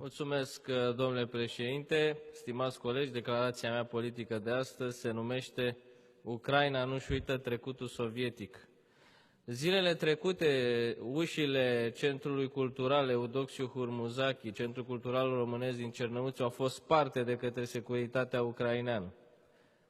Mulțumesc, domnule președinte. Stimați colegi, declarația mea politică de astăzi se numește Ucraina nu-și uită trecutul sovietic. Zilele trecute, ușile Centrului Cultural Eudoxiu Hurmuzaki, Centrul Cultural Românesc din Cernăuți, au fost sparte de către securitatea ucraineană.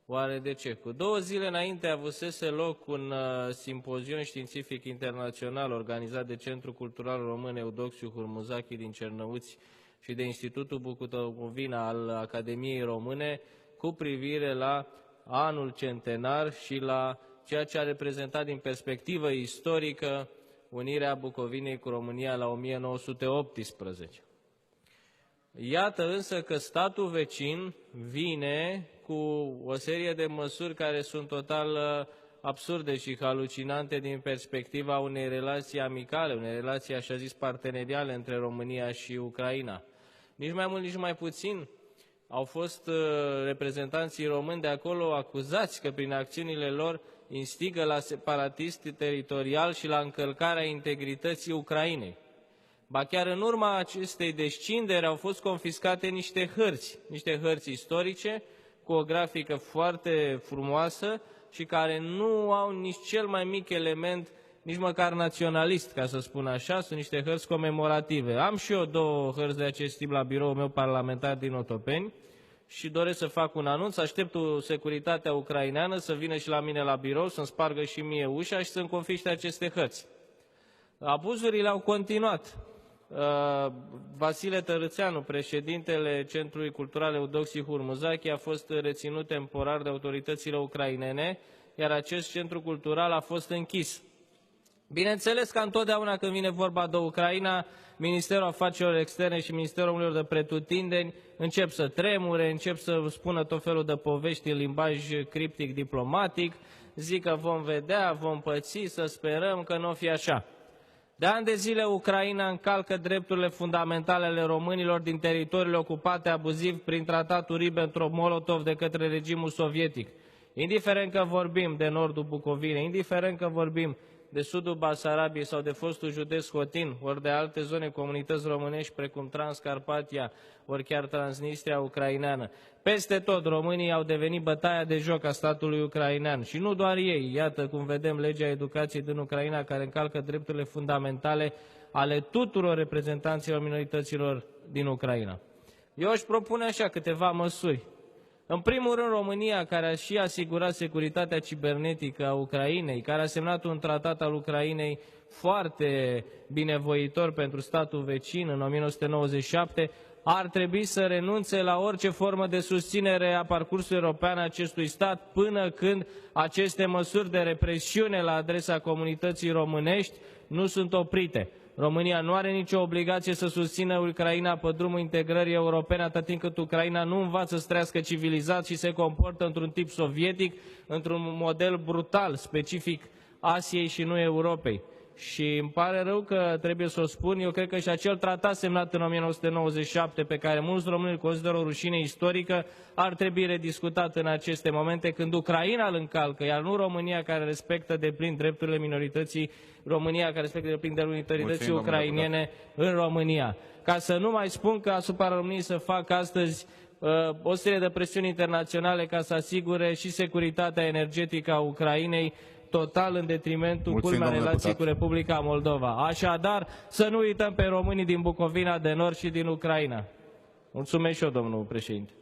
Oare de ce? Cu 2 zile înainte avusese loc un simpozion științific internațional organizat de Centrul Cultural Român Eudoxiu Hurmuzaki din Cernăuți și de Institutul Bucovina al Academiei Române cu privire la anul centenar și la ceea ce a reprezentat din perspectivă istorică unirea Bucovinei cu România la 1918. Iată însă că statul vecin vine cu o serie de măsuri care sunt total absurde și halucinante din perspectiva unei relații amicale, unei relații, așa zis, parteneriale între România și Ucraina. Nici mai mult, nici mai puțin au fost reprezentanții români de acolo acuzați că prin acțiunile lor instigă la separatism teritorial și la încălcarea integrității Ucrainei. Ba chiar în urma acestei descinderi au fost confiscate niște hărți istorice cu o grafică foarte frumoasă și care nu au nici cel mai mic element, nici măcar naționalist, ca să spun așa, sunt niște hărți comemorative. Am și eu 2 hărți de acest tip la biroul meu parlamentar din Otopeni și doresc să fac un anunț. Aștept securitatea ucraineană să vină și la mine la birou, să-mi spargă și mie ușa și să-mi confiște aceste hărți. Abuzurile au continuat. Vasile Tărâțeanu, președintele Centrului Cultural Eudoxiu Hurmuzaki, a fost reținut temporar de autoritățile ucrainene, iar acest centru cultural a fost închis. Bineînțeles că întotdeauna când vine vorba de Ucraina, Ministerul Afacerilor Externe și Ministerul Omului de Pretutindeni încep să tremure, încep să spună tot felul de povești în limbaj criptic diplomatic, zic că vom vedea, vom păți, să sperăm că nu o fi așa. De ani de zile, Ucraina încalcă drepturile fundamentale ale românilor din teritoriile ocupate abuziv prin tratatul Ribbentrop-Molotov de către regimul sovietic. Indiferent că vorbim de nordul Bucovinei, indiferent că vorbim de sudul Basarabiei sau de fostul județ Hotin, ori de alte zone, comunități românești precum Transcarpatia, ori chiar Transnistria ucraineană. Peste tot, românii au devenit bătaia de joc a statului ucrainean și nu doar ei. Iată cum vedem legea educației din Ucraina care încalcă drepturile fundamentale ale tuturor reprezentanților minorităților din Ucraina. Eu își propun așa câteva măsuri. În primul rând, România, care a și asigurat securitatea cibernetică a Ucrainei, care a semnat un tratat al Ucrainei foarte binevoitor pentru statul vecin în 1997, ar trebui să renunțe la orice formă de susținere a parcursului european a acestui stat până când aceste măsuri de represiune la adresa comunității românești nu sunt oprite. România nu are nicio obligație să susțină Ucraina pe drumul integrării europene atât timp cât Ucraina nu învață să trăiască civilizat și se comportă într-un tip sovietic, într-un model brutal, specific Asiei și nu Europei. Și îmi pare rău că trebuie să o spun, eu cred că și acel tratat semnat în 1997, pe care mulți români îl consideră o rușine istorică, ar trebui rediscutat în aceste momente când Ucraina îl încalcă, iar nu România, care respectă deplin drepturile minorității, România care respectă deplin drepturile minorității ucrainene în România. Ca să nu mai spun că asupra României să fac astăzi o serie de presiuni internaționale ca să asigure și securitatea energetică a Ucrainei, total în detrimentul culmea relației cu Republica Moldova. Așadar, să nu uităm pe românii din Bucovina de Nord și din Ucraina. Mulțumesc și eu, domnul președinte.